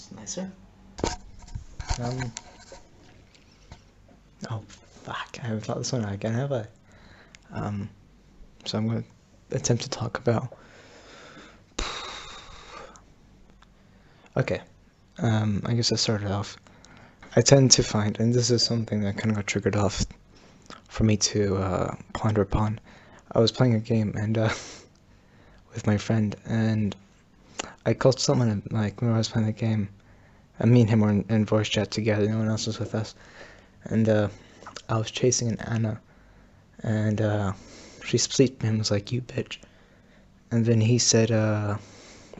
That's nicer. Um. Oh, fuck. I haven't thought this one out again, have I? Um. So I'm going to attempt to talk about. Okay. I guess I started off. I tend to find, and this is something that kind of got triggered off for me to ponder upon. I was playing a game and with my friend, and I called someone like when I was playing the game. And me and him were in voice chat together. No one else was with us, and I was chasing an Anna, and she split me and was like, "You bitch," and then he said,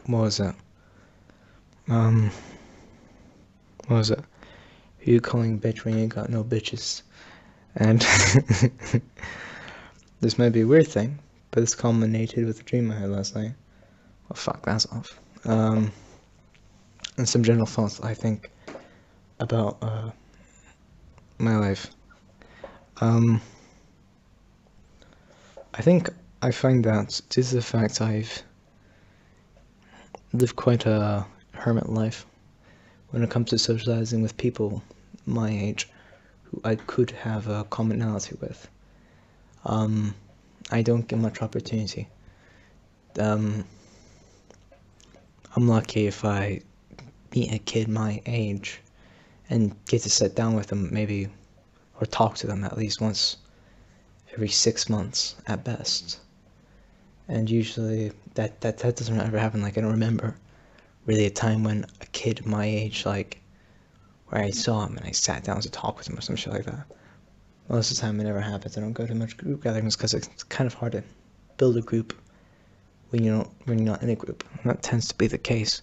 "What was it? Um, what was it? Who you calling bitch when you ain't got no bitches?" And this might be a weird thing, but this culminated with a dream I had last night. Well, fuck, that's off. And some general thoughts I think about my life. I think I find that due to the fact I've lived quite a hermit life when it comes to socializing with people my age who I could have a commonality with. I don't get much opportunity. I'm lucky if I meet a kid my age and get to sit down with them maybe, or talk to them at least once every 6 months at best. And usually that doesn't ever happen. Like, I don't remember really a time when a kid my age, like, where I saw him and I sat down to talk with him or some shit like that. Most of the time it never happens. I don't go to much group gatherings because it's kind of hard to build a group when you're not in a group. And that tends to be the case.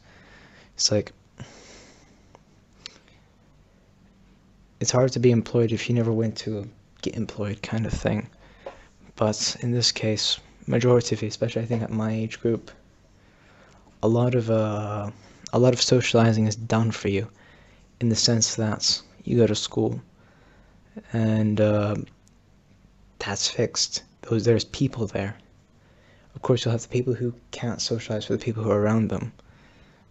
It's like, it's hard to be employed if you never went to a get employed kind of thing. But in this case, majority of it, especially I think at my age group, a lot of socializing is done for you, in the sense that you go to school, and that's fixed. There's people there. Of course, you'll have the people who can't socialize with the people who are around them,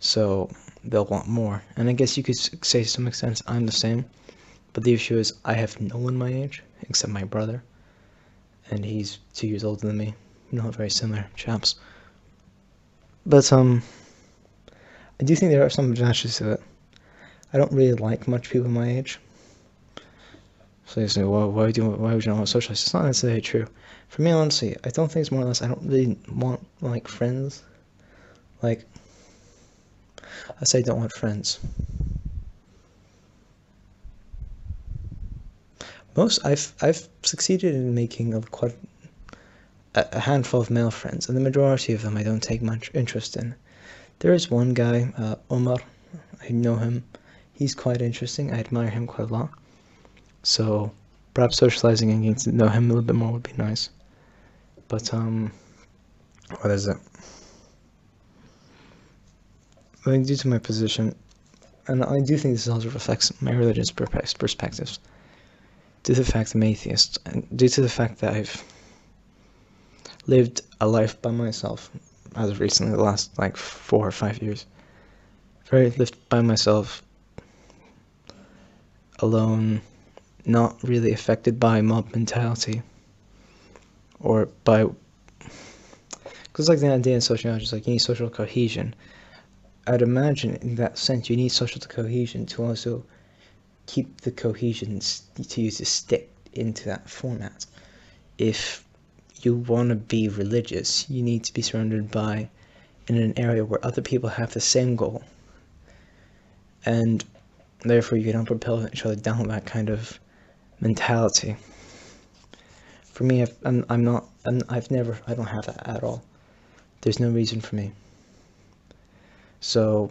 so they'll want more. And I guess you could say to some extent I'm the same, but the issue is I have no one my age except my brother, and he's 2 years older than me. Not very similar chaps. But I do think there are some advantages to it. I don't really like much people my age. So you say, well, why would you not want to socialize? It's not necessarily true. For me, honestly, I don't think it's more or less I don't really want, like, friends. Like, I say I don't want friends. I've succeeded in making quite a handful of male friends, and the majority of them I don't take much interest in. There is one guy, Omar. I know him. He's quite interesting. I admire him quite a lot. So perhaps socializing and getting to know him a little bit more would be nice. But what is it? I think due to my position, and I do think this also reflects my religious perspectives, due to the fact I'm atheist, and due to the fact that I've lived a life by myself as of recently, the last like 4 or 5 years, very lived by myself, alone, not really affected by mob mentality, or by, because like the idea in sociology is like you need social cohesion. I'd imagine in that sense you need social cohesion to also keep the cohesion to you to stick into that format. If you want to be religious, you need to be surrounded by in an area where other people have the same goal, and therefore you can propel each other down that kind of mentality. For me, I don't have that at all. There's no reason for me. So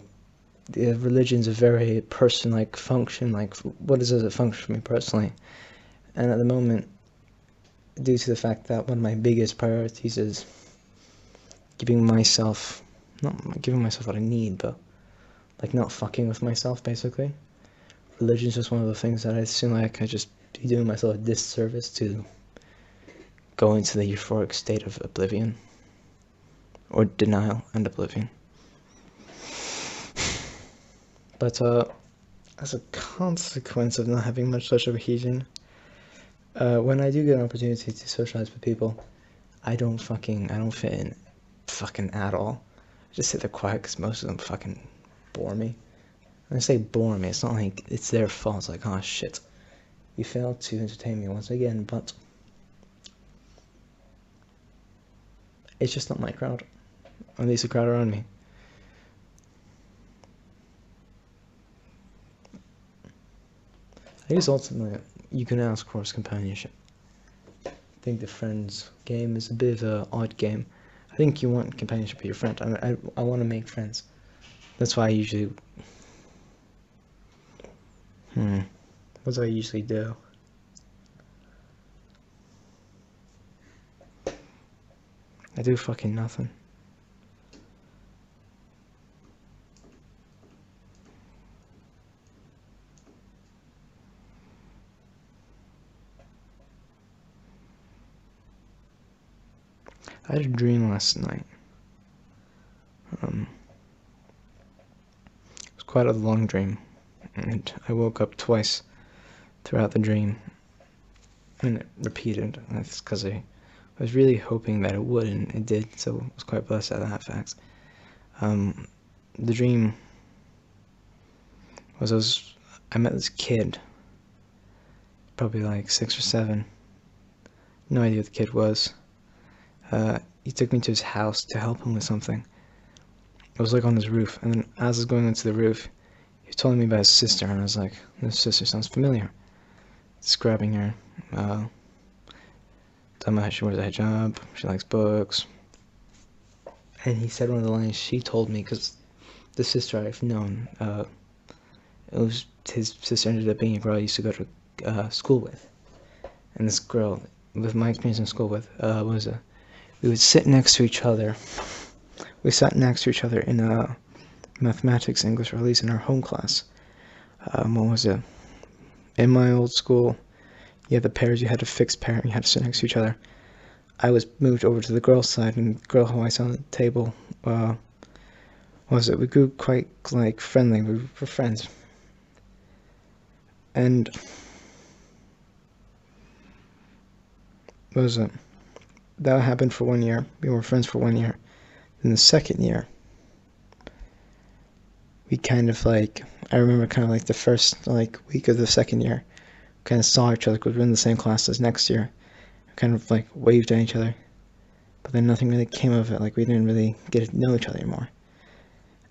the religion's a very person-like function. Like, what is it a function for me personally? And at the moment, due to the fact that one of my biggest priorities is not giving myself what I need, but like not fucking with myself, basically. Religion's just one of the things that I seem like I just be doing myself a disservice to go into the euphoric state of oblivion, or denial and oblivion. But as a consequence of not having much social cohesion, when I do get an opportunity to socialize with people, I don't fit in fucking at all. I just sit there quiet because most of them fucking bore me. When I say bore me, it's not like it's their fault. It's like, oh shit, you failed to entertain me once again, but it's just not my crowd. At least the crowd around me. I guess ultimately, you can ask for companionship. I think the friends game is a bit of an odd game. I think you want companionship with your friend. I want to make friends. That's why I usually... What do I usually do? I do fucking nothing. I had a dream last night. It was quite a long dream, and I woke up twice throughout the dream, and it repeated. That's because I was really hoping that it would, and it did, so I was quite blessed at that fact. The dream was I met this kid, probably like 6 or 7. No idea who the kid was. He took me to his house to help him with something. It was like on his roof, and then as I was going into the roof, he was telling me about his sister, and I was like, this sister sounds familiar. Describing her. Talking about how she wears a hijab, she likes books. And he said one of the lines she told me, because the sister I've known, it was his sister ended up being a girl I used to go to school with. And this girl, with my experience in school with, we would sit next to each other. We sat next to each other in mathematics, English, or at least in our home class. In my old school, you had the pairs, you had a fixed pair, and you had to sit next to each other. I was moved over to the girls' side, and the girl who I saw on the table, we grew quite, friendly. We were friends. And that happened for 1 year. We were friends for 1 year. In the second year, we kind of I remember the first week of the second year, kind of saw each other because we were in the same class as next year. We kind of waved at each other, but then nothing really came of it. We didn't really get to know each other anymore.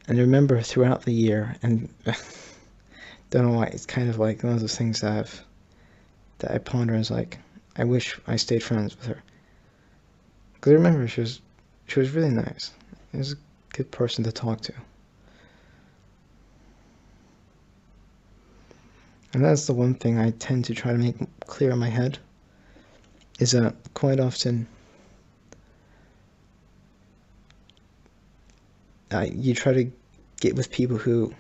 And I remember throughout the year, and don't know why, it's kind of one of those things that I ponder as I wish I stayed friends with her. Because I remember she was really nice. She was a good person to talk to. And that's the one thing I tend to try to make clear in my head, is that quite often you try to get with people who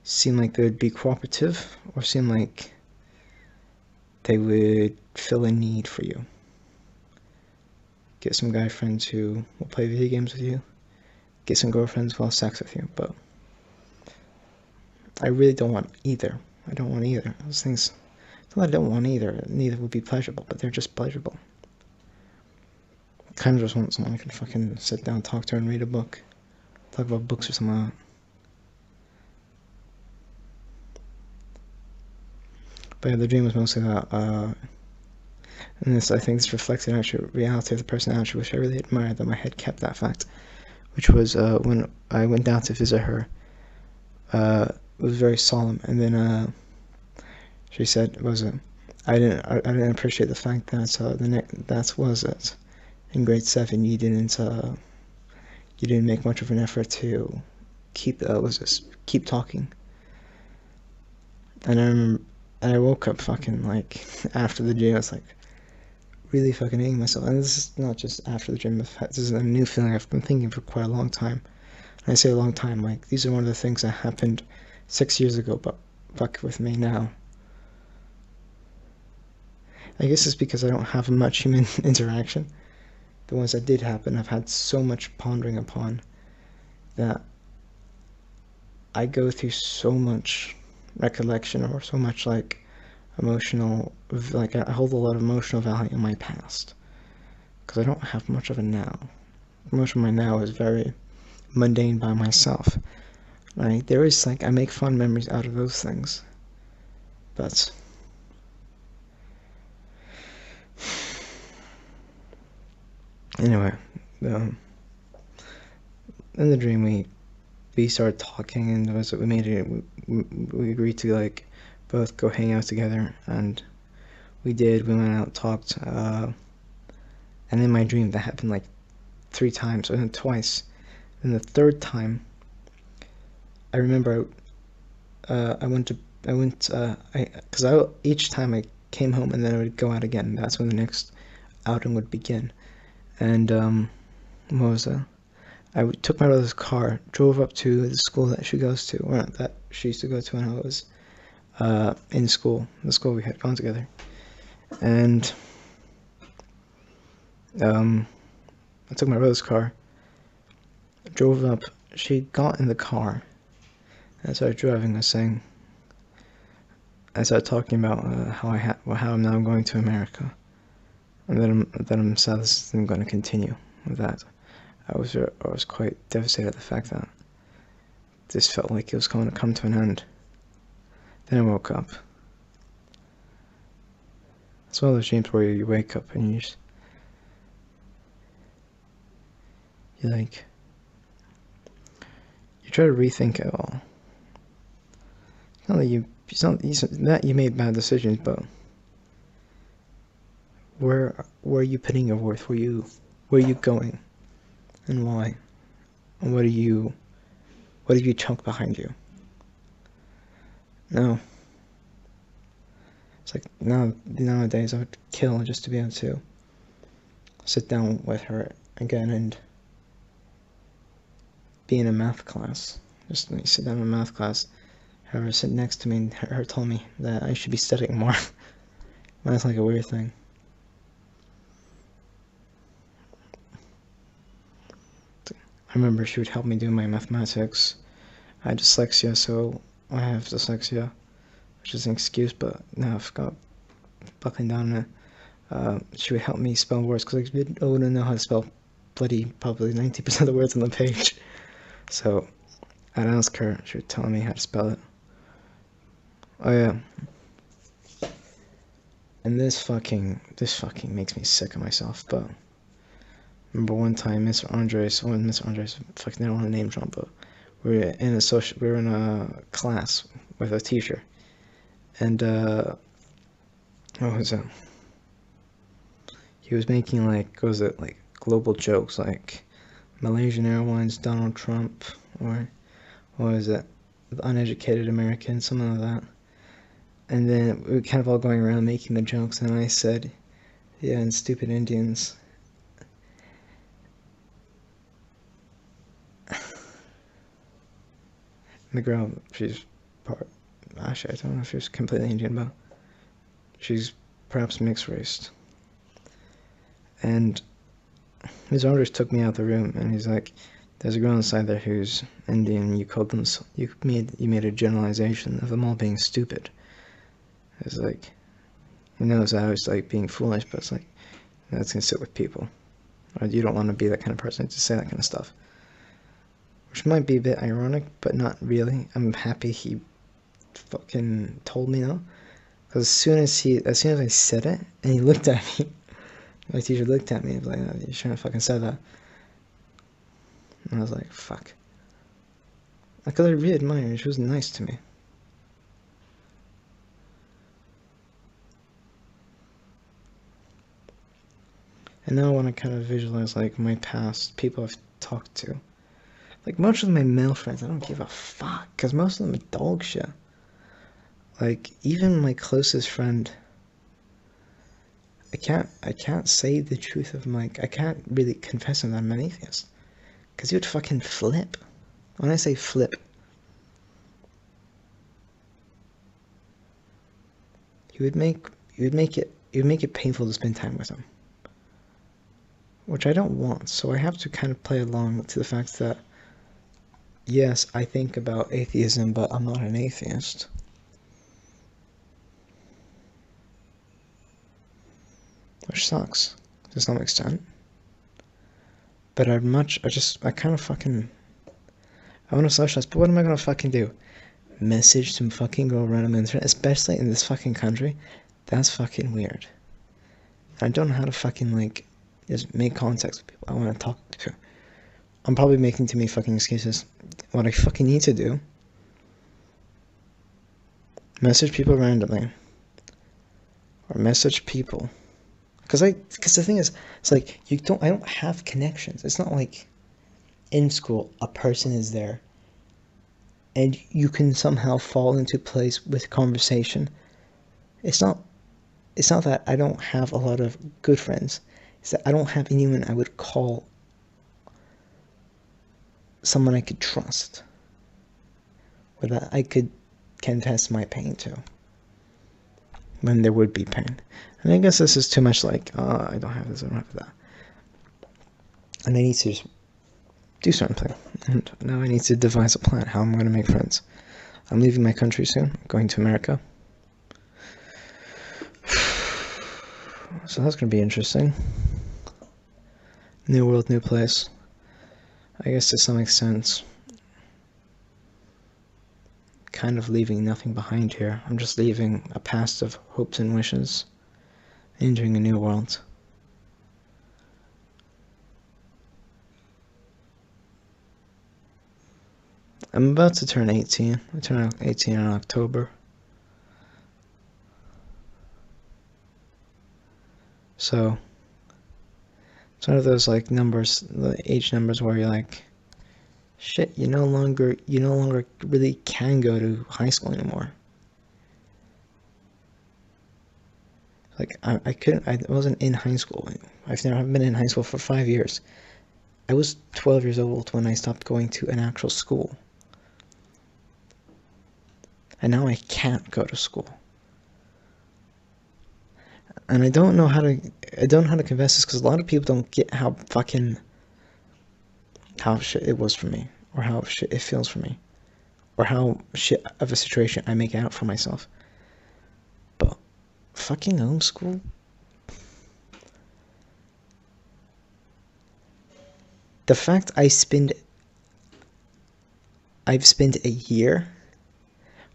seem like they would be cooperative, or seem like they would fill a need for you. Get some guy friends who will play video games with you. Get some girlfriends who will have sex with you. But I really don't want either. I don't want either. Those things, it's not that I don't want either. Neither would be pleasurable, but they're just pleasurable. I kind of just want someone I can fucking sit down, talk to, and read a book. Talk about books or something like that. But yeah, the dream was mostly that, and this, I think this reflected actual reality of the personality, which I really admired that my head kept that fact, which was when I went down to visit her, it was very solemn, and then she said, I didn't appreciate the fact that in grade 7 you didn't make much of an effort to keep talking. And I remember, and I woke up after the dream. I was really fucking hating myself. And this is not just after the dream. This is a new feeling I've been thinking for quite a long time. And I say a long time, these are one of the things that happened 6 years ago, but fuck with me now. I guess it's because I don't have much human interaction. The ones that did happen, I've had so much pondering upon that I go through so much recollection or so much like emotional, like I hold a lot of emotional value in my past because I don't have much of it now. Most of my now is very mundane by myself. Like there is like I make fun memories out of those things, but anyway, um, in the dream we started talking and we made it. We agreed to like both go hang out together, and we did. We went out, talked, and in my dream that happened like 3 times, and then twice. And the third time, I remember each time I came home and then I would go out again. That's when the next outing would begin. And what was that? I took my brother's car, drove up to the school that she goes to, or not that she used to go to when I was in school, the school we had gone together. And I took my brother's car, drove up. She got in the car, and I started driving. I started talking about how I'm now going to America, and that I'm sad this isn't going to continue with that. I was quite devastated at the fact that this felt like it was going to come to an end. Then I woke up. It's one of those dreams where you wake up and you try to rethink it all. It's not that you made bad decisions, but where are you putting your worth? Where are you going, and why? And what have you chunked behind you? No. It's like nowadays I would kill just to be able to sit down with her again and be in a math class. Just sit down in a math class, have her sit next to me, and her tell me that I should be studying more. That's like a weird thing. I remember she would help me do my mathematics. I had dyslexia, so I have dyslexia, which is an excuse, but now I've got buckling down on it. She would help me spell words, because I wouldn't know how to spell probably 90% of the words on the page. So I'd ask her, she would tell me how to spell it. Oh yeah. And this fucking makes me sick of myself, but remember one time Mr. Andres, fucking I don't want to name drop, but we were in a class with a teacher, and what was it? He was making like global jokes like Malaysian Airlines, Donald Trump, or what was it? The uneducated American, something like that. And then we were kind of all going around making the jokes, and I said, yeah, and stupid Indians. The girl, she's actually, I don't know if she's completely Indian, but she's perhaps mixed race. And his owners took me out of the room, and he's like, there's a girl inside there who's Indian, you made a generalization of them all being stupid. It's like, he knows I was like being foolish, but it's like, that's gonna sit with people. Or you don't want to be that kind of person to say that kind of stuff. Which might be a bit ironic, but not really. I'm happy he fucking told me now. Because as soon as I said it, and he looked at me, my teacher looked at me and was like, oh, you shouldn't have fucking said that. And I was like, fuck. Because I really admire her, she was nice to me. And now I want to kind of visualize like my past, people I've talked to. Like most of my male friends, I don't give a fuck, because most of them are dog shit. Like even my closest friend, I can't say the truth of I can't really confess him that I'm an atheist, because he would fucking flip. When I say flip, he would make it painful to spend time with him, which I don't want. So I have to kind of play along to the fact that yes, I think about atheism, but I'm not an atheist. Which sucks to some extent. But I kind of fucking, I want to socialize, but what am I gonna fucking do? Message some fucking girl random on the internet, especially in this fucking country? That's fucking weird. I don't know how to fucking, like, just make contacts with people I want to talk to. I'm probably making too many fucking excuses. What I fucking need to do, message people randomly. Or message people. Because the thing is, it's like, I don't have connections. It's not like in school, a person is there and you can somehow fall into place with conversation. It's not that I don't have a lot of good friends. It's that I don't have anyone I would call someone I could trust, or that I could confess my pain to when there would be pain. And I guess this is too much like, I don't have this, I don't have that. And I need to just do something. And now I need to devise a plan how I'm going to make friends. I'm leaving my country soon. I'm going to America. So that's going to be interesting. New world, new place. I guess to some extent, kind of leaving nothing behind here. I'm just leaving a past of hopes and wishes, entering a new world. I'm about to turn 18. I turn 18 in October. So, it's one of those, like, numbers, the age numbers where you're like, shit, you no longer really can go to high school anymore. Like, I wasn't in high school. I've never been in high school for 5 years. I was 12 years old when I stopped going to an actual school. And now I can't go to school. And I don't know how to confess this, because a lot of people don't get how shit it was for me, or how shit it feels for me, or how shit of a situation I make out for myself. But fucking homeschool? The fact I've spent a year,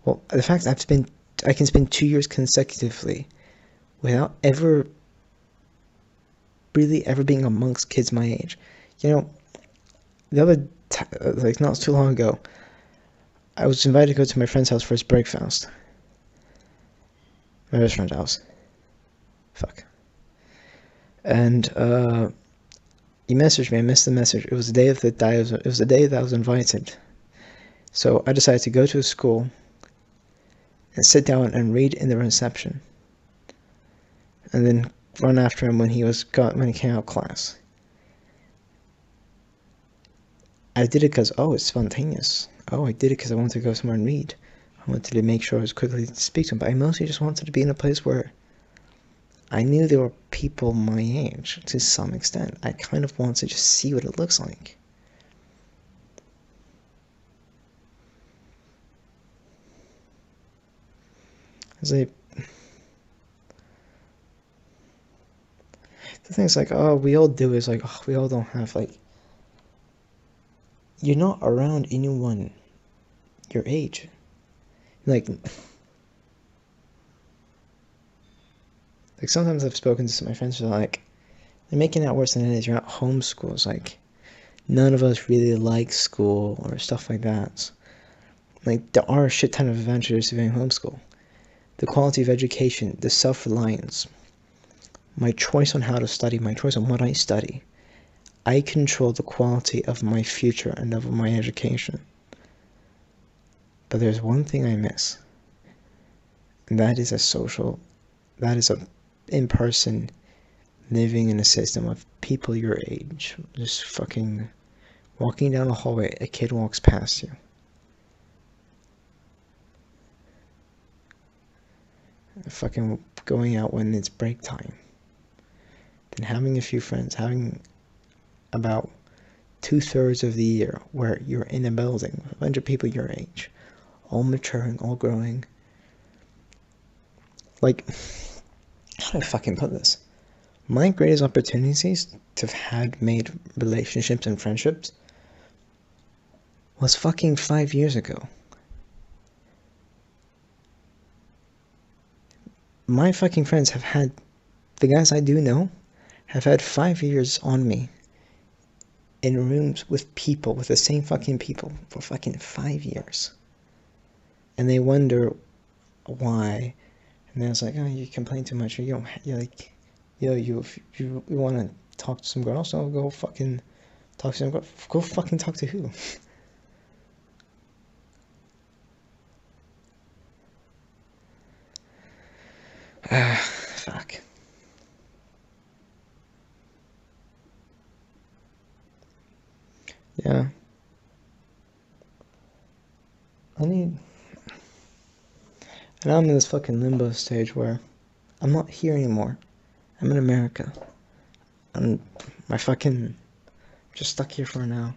well, the fact I can spend 2 years consecutively without ever being amongst kids my age. You know, like not too long ago, I was invited to go to my friend's house for his breakfast. My best friend's house. Fuck. And he messaged me. I missed the message. It was the day that I was invited. So I decided to go to his school and sit down and read in the reception, and then run after him when he came out of class. I did it because, it's spontaneous. I did it because I wanted to go somewhere and read. I wanted to make sure I was quickly to speak to him, but I mostly just wanted to be in a place where I knew there were people my age to some extent. I kind of wanted to just see what it looks like. The thing's like, we all do is like, we all don't have, like, you're not around anyone your age. Like sometimes I've spoken to some of my friends who are like, they're making that worse than it is. You're not homeschooled. It's like, none of us really like school or stuff like that. Like, there are a shit ton of advantages to being homeschool. The quality of education, the self-reliance, my choice on how to study, my choice on what I study. I control the quality of my future and of my education. But there's one thing I miss. And that is a in-person living in a system of people your age. Just fucking walking down a hallway, a kid walks past you. Fucking going out when it's break time. Then having a few friends, having about 2/3 of the year where you're in a building with a bunch of people your age, all maturing, all growing. Like, how do I fucking put this? My greatest opportunities to have had made relationships and friendships was fucking 5 years ago. My fucking friends have had, the guys I do know, have had 5 years on me in rooms with people, with the same fucking people, for fucking 5 years. And they wonder why. And then it's like, oh, you complain too much, or you don't, you're like, if you want to talk to some girls, so go fucking talk to some girls. Go fucking talk to who? Fuck. Yeah. And I'm in this fucking limbo stage where I'm not here anymore. I'm in America. I'm just stuck here for now.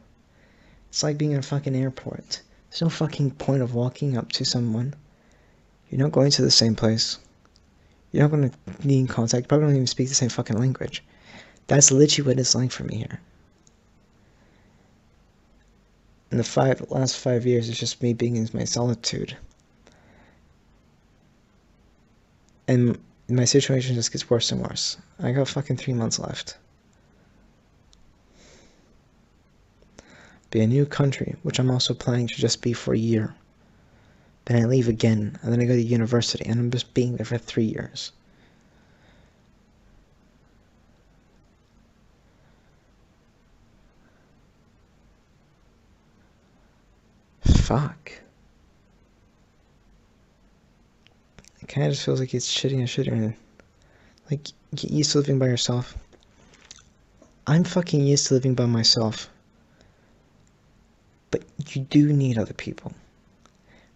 It's like being in a fucking airport. There's no fucking point of walking up to someone. You're not going to the same place. You're not going to be in contact. You probably don't even speak the same fucking language. That's literally what it's like for me here. And the last 5 years is just me being in my solitude. And my situation just gets worse and worse. I got fucking 3 months left. Be a new country, which I'm also planning to just be for a year. Then I leave again, and then I go to university, and I'm just being there for 3 years. Fuck. It kind of just feels like it's shittier and shittier. And, like, get used to living by yourself. I'm fucking used to living by myself. But you do need other people.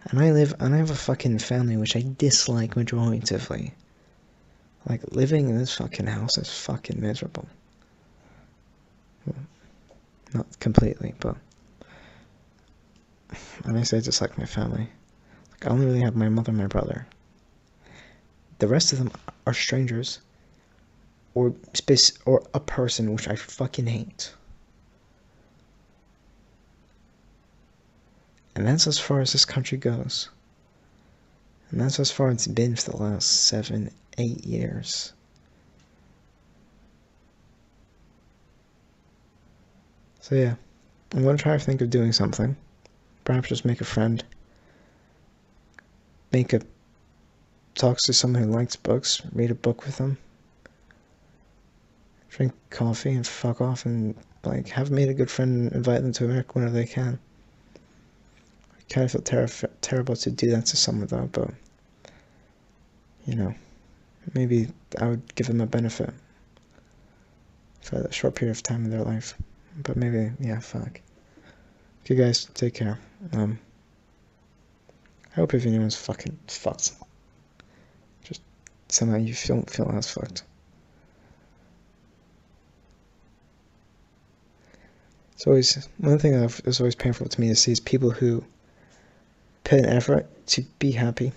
And I have a fucking family which I dislike majoritively. Like, living in this fucking house is fucking miserable. Well, not completely, but I say I dislike my family. Like, I only really have my mother and my brother. The rest of them are strangers. Or a person which I fucking hate. And that's as far as this country goes. And that's as far as it's been for the last 7, 8 years. So yeah, I'm going to try to think of doing something. Perhaps just make a friend. Talk to someone who likes books, read a book with them. Drink coffee and fuck off and, like, have made a good friend and invite them to America whenever they can. I kind of feel terrible to do that to someone though, but, you know, maybe I would give them a benefit for a short period of time in their life. But maybe, yeah, fuck. Okay, guys, take care. I hope if anyone's fucking fucked, just somehow you don't feel as fucked. It's always, one thing that's always painful to me to see is people who put an effort to be happy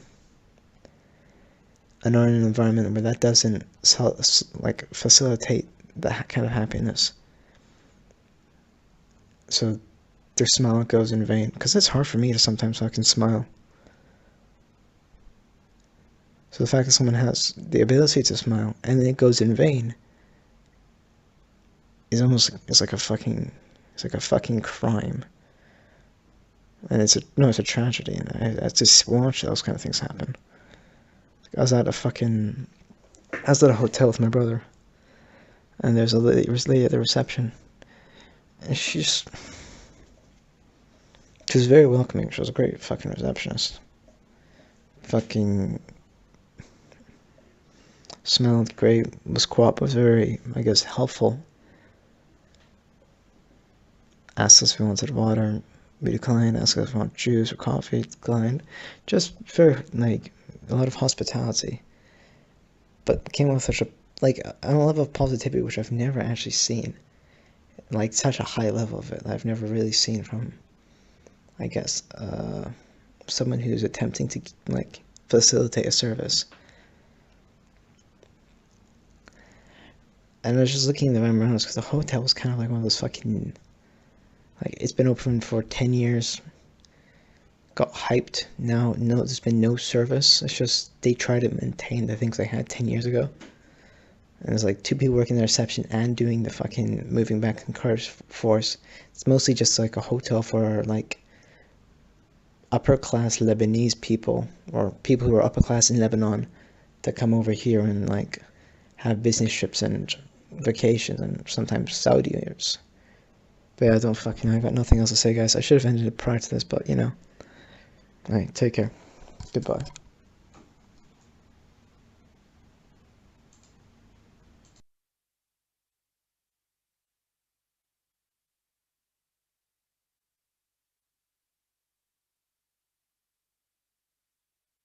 and are in an environment where that doesn't, like, facilitate that kind of happiness. So their smile goes in vain. Because it's hard for me to sometimes fucking smile. So the fact that someone has the ability to smile and then it goes in vain is almost, it's like a fucking crime. And it's a tragedy. And I just watch those kind of things happen. I was at a hotel with my brother. And there was a lady at the reception. And she was very welcoming. She was a great fucking receptionist. Fucking smelled great, was very, I guess, helpful. Asked us if we wanted water, we declined. Asked us if we want juice or coffee, declined. Just very, like, a lot of hospitality. But came with such a, like, a level of positivity which I've never actually seen like such a high level of it that I've never really seen from, I guess, someone who's attempting to like facilitate a service. And I was just looking at the memorandums because the hotel was kind of like one of those fucking, like, it's been open for 10 years, got hyped. Now, no, there's been no service. It's just they try to maintain the things they had 10 years ago. And there's like 2 people working the reception and doing the fucking moving back and cars force. It's mostly just like a hotel for like upper class Lebanese people, or people who are upper class in Lebanon, that come over here and like have business trips and vacations, and sometimes Saudi years. But yeah, I don't fucking know. I got nothing else to say, guys. I should have ended it prior to this, but you know. Alright, take care. Goodbye.